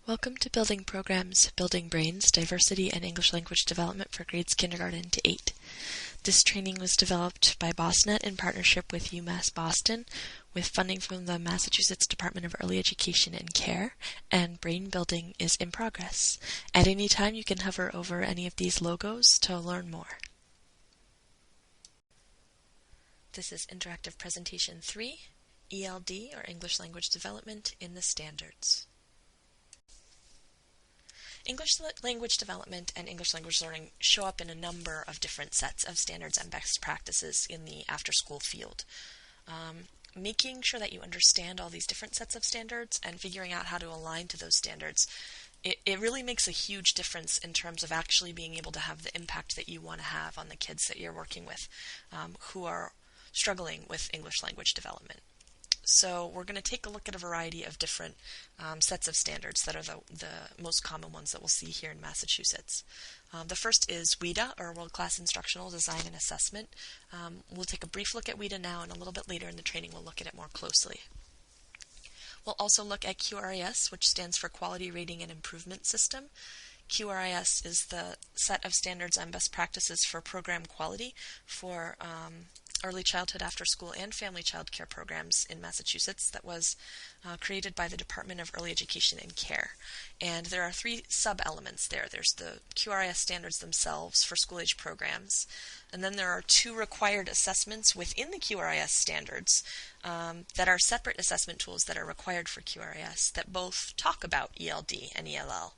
Welcome to Building Programs, Building Brains, Diversity, and English Language Development for Grades Kindergarten to 8. This training was developed by BOSNet in partnership with UMass Boston, with funding from the Massachusetts Department of Early Education and Care, and brain building is in progress. At any time, you can hover over any of these logos to learn more. This is Interactive Presentation 3, ELD, or English Language Development in the Standards. English language development and English language learning show up in a number of different sets of standards and best practices in the after-school field. Making sure that you understand all these different sets of standards and figuring out how to align to those standards, it really makes a huge difference in terms of actually being able to have the impact that you want to have on the kids that you're working with who are struggling with English language development. So we're going to take a look at a variety of different sets of standards that are the most common ones that we'll see here in Massachusetts. The first is WIDA, or World Class Instructional Design and Assessment. We'll take a brief look at WIDA now, and a little bit later in the training we'll look at it more closely. We'll also look at QRIS, which stands for Quality Rating and Improvement System. QRIS is the set of standards and best practices for program quality for early childhood, after school, and family child care programs in Massachusetts that was created by the Department of Early Education and Care. And there are three sub-elements there. There's the QRIS standards themselves for school-age programs, and then there are two required assessments within the QRIS standards that are separate assessment tools that are required for QRIS that both talk about ELD and ELL.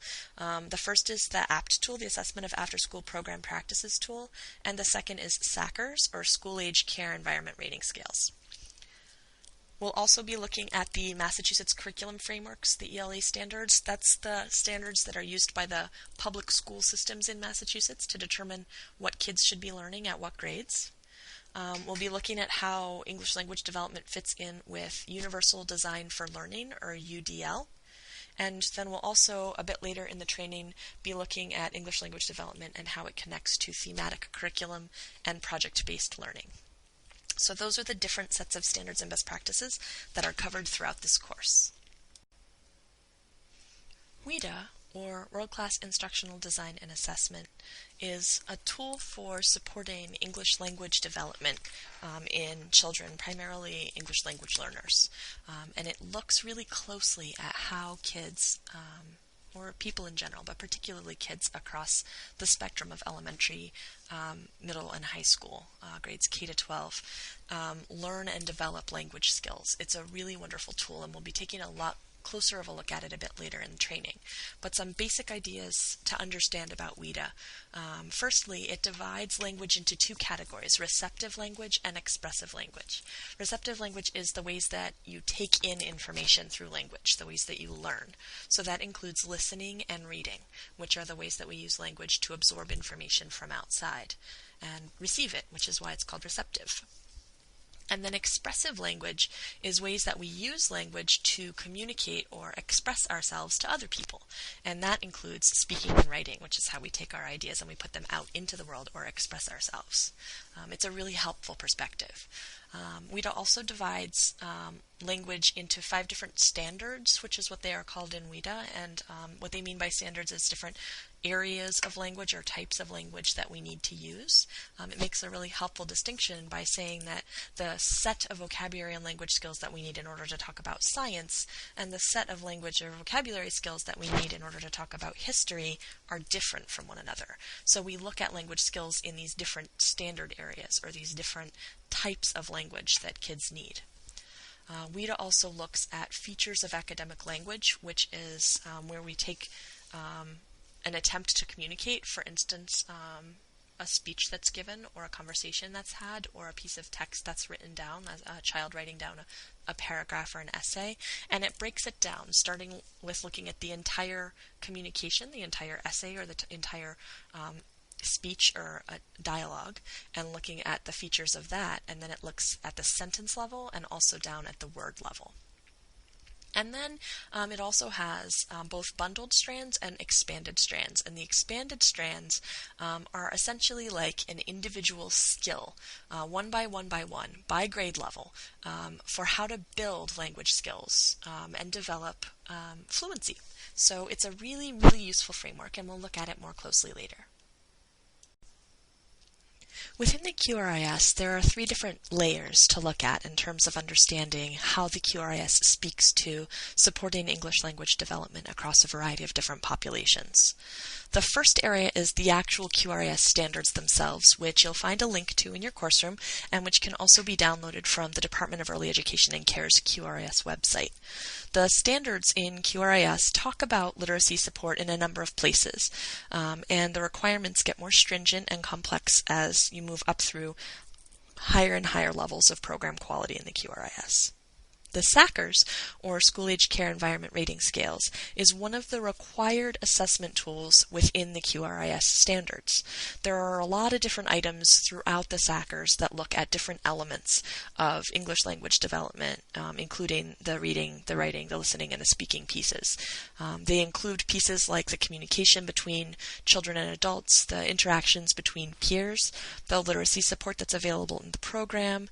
The first is the APT tool, the Assessment of After-School Program Practices tool, and the second is SACRS, or School-Age Care Environment Rating Scales. We'll also be looking at the Massachusetts Curriculum Frameworks, the ELA standards. That's the standards that are used by the public school systems in Massachusetts to determine what kids should be learning at what grades. We'll be looking at how English language development fits in with Universal Design for Learning, or UDL. And then we'll also, a bit later in the training, be looking at English language development and how it connects to thematic curriculum and project-based learning. So those are the different sets of standards and best practices that are covered throughout this course. WIDA, or World Class Instructional Design and Assessment, is a tool for supporting English language development in children, primarily English language learners. And it looks really closely at how kids, or people in general, but particularly kids across the spectrum of elementary, middle, and high school, grades K to 12, learn and develop language skills. It's a really wonderful tool, and we'll be taking a lot closer of a look at it a bit later in the training. But some basic ideas to understand about WIDA. Firstly, it divides language into two categories, receptive language and expressive language. Receptive language is the ways that you take in information through language, the ways that you learn. So that includes listening and reading, which are the ways that we use language to absorb information from outside, and receive it, which is why it's called receptive. And then expressive language is ways that we use language to communicate or express ourselves to other people. And that includes speaking and writing, which is how we take our ideas and we put them out into the world or express ourselves. It's a really helpful perspective. WIDA also divides language into 5 different standards, which is what they are called in WIDA. And what they mean by standards is different areas of language or types of language that we need to use. It makes a really helpful distinction by saying that the set of vocabulary and language skills that we need in order to talk about science and the set of language or vocabulary skills that we need in order to talk about history are different from one another. So we look at language skills in these different standard areas, or these different types of language that kids need. WIDA also looks at features of academic language, which is where we take an attempt to communicate, for instance, a speech that's given, or a conversation that's had, or a piece of text that's written down, a child writing down a paragraph or an essay, and it breaks it down, starting with looking at the entire communication, the entire essay, or the entire speech or a dialogue, and looking at the features of that, and then it looks at the sentence level and also down at the word level. And then it also has both bundled strands and expanded strands. And the expanded strands are essentially like an individual skill, one by one by one, by grade level, for how to build language skills and develop fluency. So it's a really, really useful framework, and we'll look at it more closely later. Within the QRIS, there are 3 different layers to look at in terms of understanding how the QRIS speaks to supporting English language development across a variety of different populations. The first area is the actual QRIS standards themselves, which you'll find a link to in your course room, and which can also be downloaded from the Department of Early Education and Care's QRIS website. The standards in QRIS talk about literacy support in a number of places, and the requirements get more stringent and complex as you move up through higher and higher levels of program quality in the QRIS. The SACRS, or School Age Care Environment Rating Scales, is one of the required assessment tools within the QRIS standards. There are a lot of different items throughout the SACRS that look at different elements of English language development, including the reading, the writing, the listening, and the speaking pieces. They include pieces like the communication between children and adults, the interactions between peers, the literacy support that's available in the program,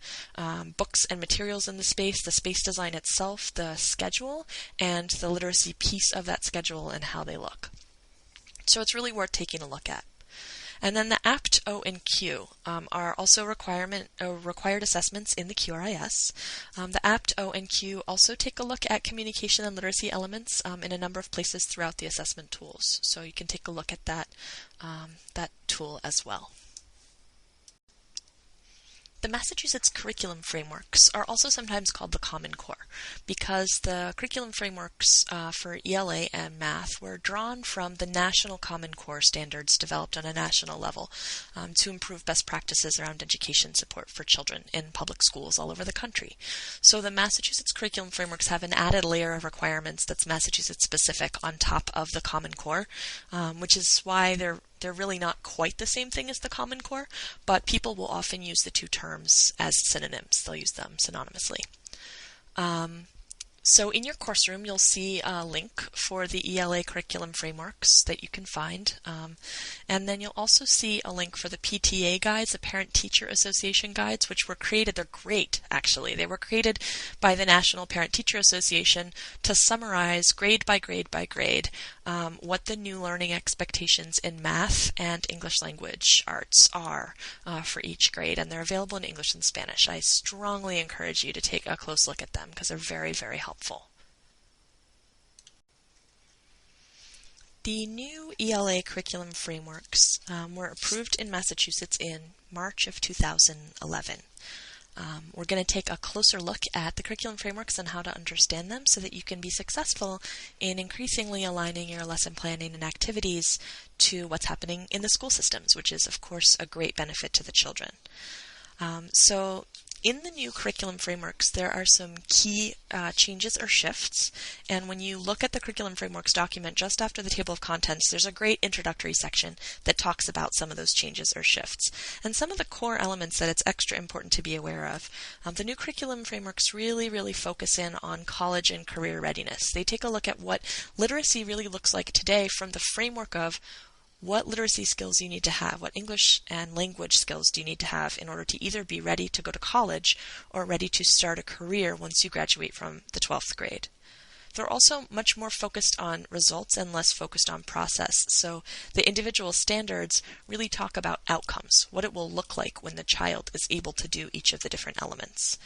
books and materials in the space design itself, the schedule, and the literacy piece of that schedule and how they look. So it's really worth taking a look at. And then the APT, O, and Q are also required assessments in the QRIS. The APT, O, and Q also take a look at communication and literacy elements in a number of places throughout the assessment tools. So you can take a look at that tool as well. The Massachusetts curriculum frameworks are also sometimes called the Common Core because the curriculum frameworks for ELA and math were drawn from the National Common Core standards developed on a national level to improve best practices around education support for children in public schools all over the country. So the Massachusetts curriculum frameworks have an added layer of requirements that's Massachusetts specific on top of the Common Core, which is why they're really not quite the same thing as the Common Core, but people will often use the two terms as synonyms. They'll use them synonymously. So in your course room, you'll see a link for the ELA curriculum frameworks that you can find. And then you'll also see a link for the PTA guides, the Parent-Teacher Association guides, which were created. They're great, actually. They were created by the National Parent-Teacher Association to summarize grade by grade by grade what the new learning expectations in math and English language arts are for each grade. And they're available in English and Spanish. I strongly encourage you to take a close look at them because they're very, very helpful. The new ELA curriculum frameworks were approved in Massachusetts in March of 2011. We're going to take a closer look at the curriculum frameworks and how to understand them so that you can be successful in increasingly aligning your lesson planning and activities to what's happening in the school systems, which is, of course, a great benefit to the children. So in the new curriculum frameworks, there are some key changes or shifts, and when you look at the curriculum frameworks document just after the table of contents, there's a great introductory section that talks about some of those changes or shifts, and some of the core elements that it's extra important to be aware of. The new curriculum frameworks really focus in on college and career readiness. They take a look at what literacy really looks like today from the framework of what literacy skills you need to have, what English and language skills do you need to have in order to either be ready to go to college or ready to start a career once you graduate from the 12th grade. They're also much more focused on results and less focused on process. So the individual standards really talk about outcomes, what it will look like when the child is able to do each of the different elements.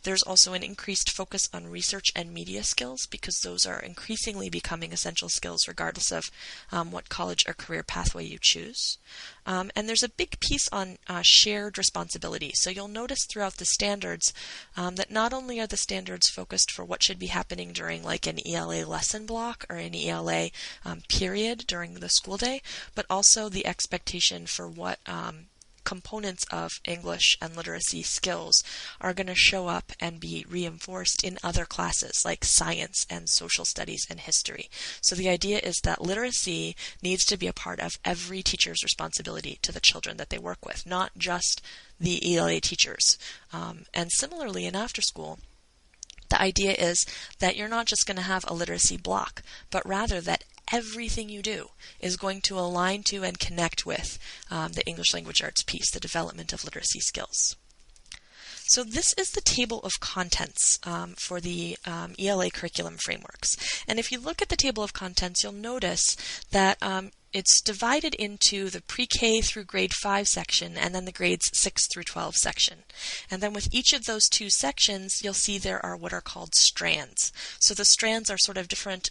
There's also an increased focus on research and media skills because those are increasingly becoming essential skills regardless of what college or career pathway you choose. And there's a big piece on shared responsibility. So you'll notice throughout the standards that not only are the standards focused for what should be happening during like an ELA lesson block or an ELA period during the school day, but also the expectation for what components of English and literacy skills are going to show up and be reinforced in other classes like science and social studies and history. So the idea is that literacy needs to be a part of every teacher's responsibility to the children that they work with, not just the ELA teachers. And similarly in after school, The idea is that you're not just going to have a literacy block, but rather that everything you do is going to align to and connect with the English language arts piece, the development of literacy skills. So this is the table of contents for the ELA curriculum frameworks. And if you look at the table of contents, you'll notice that it's divided into the pre-K through grade 5 section and then the grades 6 through 12 section. And then with each of those two sections, you'll see there are what are called strands. So the strands are sort of different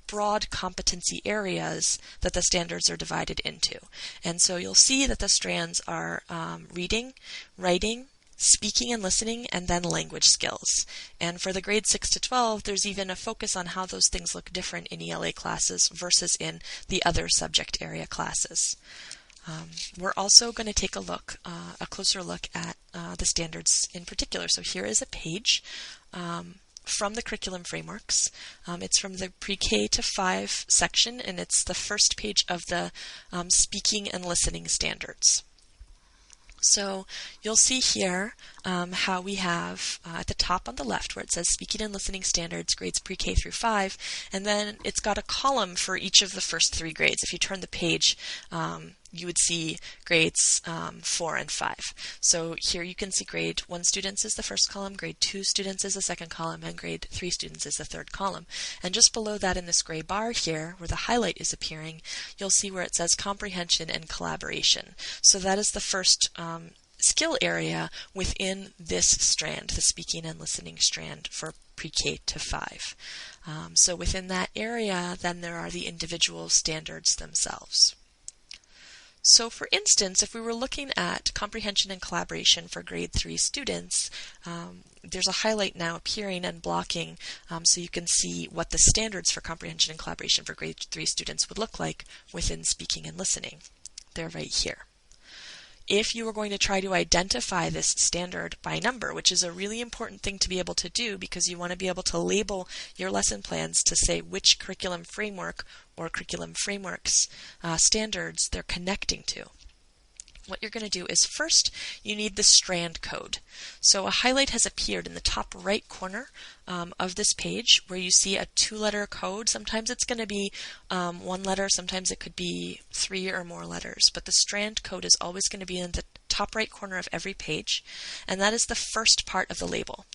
broad competency areas that the standards are divided into. And so you'll see that the strands are reading, writing, speaking and listening, and then language skills. And for the grades 6 to 12, there's even a focus on how those things look different in ELA classes versus in the other subject area classes. We're also going to take a closer look at the standards in particular. So here is a page from the curriculum frameworks. It's from the pre-K to 5 section, and it's the first page of the speaking and listening standards. So you'll see here how we have at the top on the left where it says Speaking and Listening Standards, grades pre-K through 5, and then it's got a column for each of the first 3 grades. If you turn the page, you would see grades 4 and 5. So here you can see grade 1 students is the first column, grade 2 students is the second column, and grade 3 students is the third column. And just below that in this gray bar here, where the highlight is appearing, you'll see where it says comprehension and collaboration. So that is the first skill area within this strand, the speaking and listening strand for pre-K to 5. So within that area, then there are the individual standards themselves. So for instance, if we were looking at comprehension and collaboration for grade 3 students, there's a highlight now appearing and blocking so you can see what the standards for comprehension and collaboration for grade 3 students would look like within speaking and listening. They're right here. If you were going to try to identify this standard by number, which is a really important thing to be able to do because you want to be able to label your lesson plans to say which curriculum framework or curriculum frameworks standards they're connecting to. What you're going to do is first you need the strand code. So a highlight has appeared in the top right corner of this page where you see a 2-letter code. Sometimes it's going to be 1 letter, sometimes it could be 3 or more letters, but the strand code is always going to be in the top right corner of every page, and that is the first part of the label.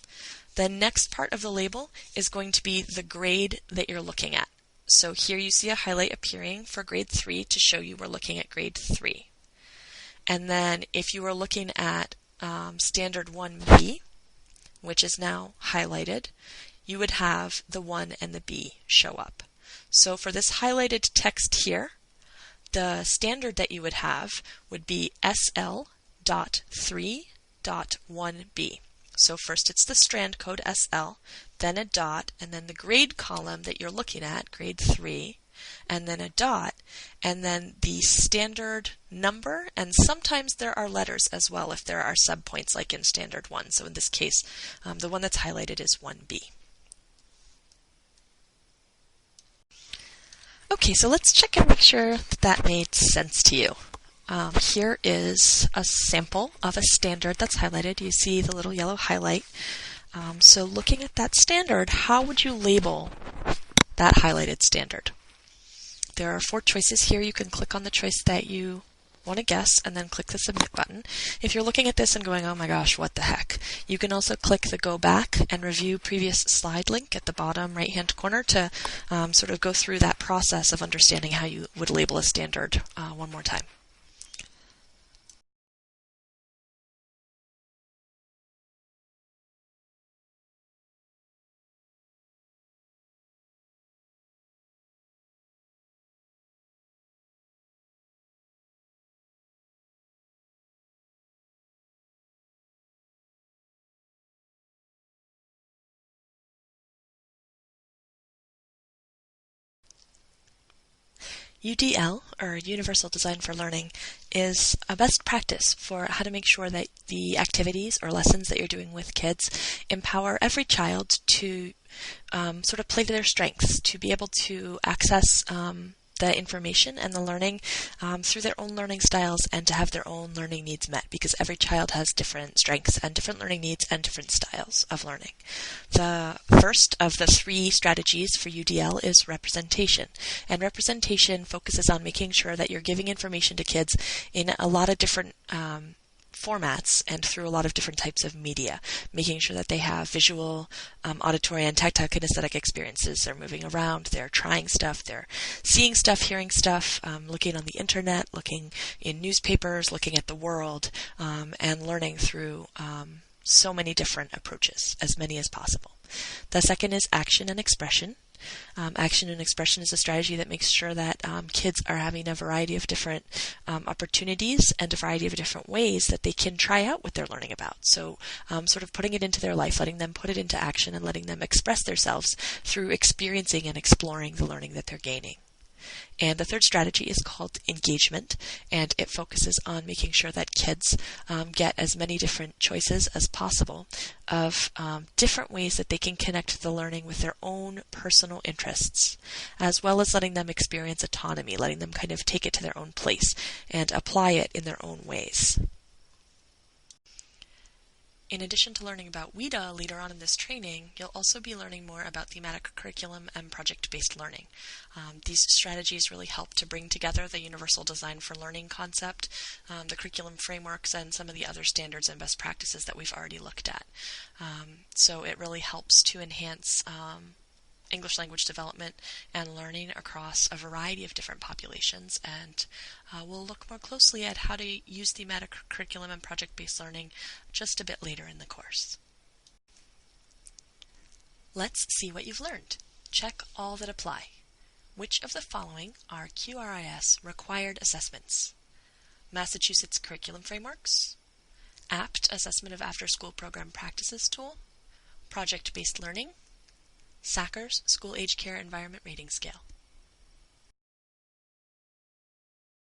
The next part of the label is going to be the grade that you're looking at. So here you see a highlight appearing for grade 3 to show you we're looking at grade 3. And then if you were looking at standard 1B, which is now highlighted, you would have the 1 and the B show up. So for this highlighted text here, the standard that you would have would be SL.3.1B. So first it's the strand code SL, then a dot, and then the grade column that you're looking at, grade 3, and then a dot, and then the standard number, and sometimes there are letters as well if there are subpoints like in standard 1. So in this case, the one that's highlighted is 1B. Okay, so let's check and make sure that made sense to you. Here is a sample of a standard that's highlighted. You see the little yellow highlight. So looking at that standard, how would you label that highlighted standard? There are 4 choices here. You can click on the choice that you want to guess and then click the submit button. If you're looking at this and going, oh my gosh, what the heck, you can also click the go back and review previous slide link at the bottom right hand corner to sort of go through that process of understanding how you would label a standard one more time. UDL, or Universal Design for Learning, is a best practice for how to make sure that the activities or lessons that you're doing with kids empower every child to sort of play to their strengths, to be able to access the information and the learning through their own learning styles and to have their own learning needs met, because every child has different strengths and different learning needs and different styles of learning. The first of the 3 strategies for UDL is representation. And representation focuses on making sure that you're giving information to kids in a lot of different formats and through a lot of different types of media, making sure that they have visual, auditory, and tactile kinesthetic experiences. They're moving around, they're trying stuff, they're seeing stuff, hearing stuff, looking on the internet, looking in newspapers, looking at the world, and learning through so many different approaches, as many as possible. The second is action and expression. Action and expression is a strategy that makes sure that kids are having a variety of different opportunities and a variety of different ways that they can try out what they're learning about. So sort of putting it into their life, letting them put it into action, and letting them express themselves through experiencing and exploring the learning that they're gaining. And the third strategy is called engagement, and it focuses on making sure that kids get as many different choices as possible of different ways that they can connect the learning with their own personal interests, as well as letting them experience autonomy, letting them kind of take it to their own place and apply it in their own ways. In addition to learning about WIDA later on in this training, you'll also be learning more about thematic curriculum and project-based learning. These strategies really help to bring together the universal design for learning concept, the curriculum frameworks, and some of the other standards and best practices that we've already looked at. So it really helps to enhance English language development and learning across a variety of different populations, and we'll look more closely at how to use thematic curriculum and project-based learning just a bit later in the course. Let's see what you've learned. Check all that apply. Which of the following are QRIS required assessments? Massachusetts Curriculum Frameworks, APT Assessment of After-School Program Practices Tool, Project-Based Learning, Sacker's School Age Care Environment Rating Scale.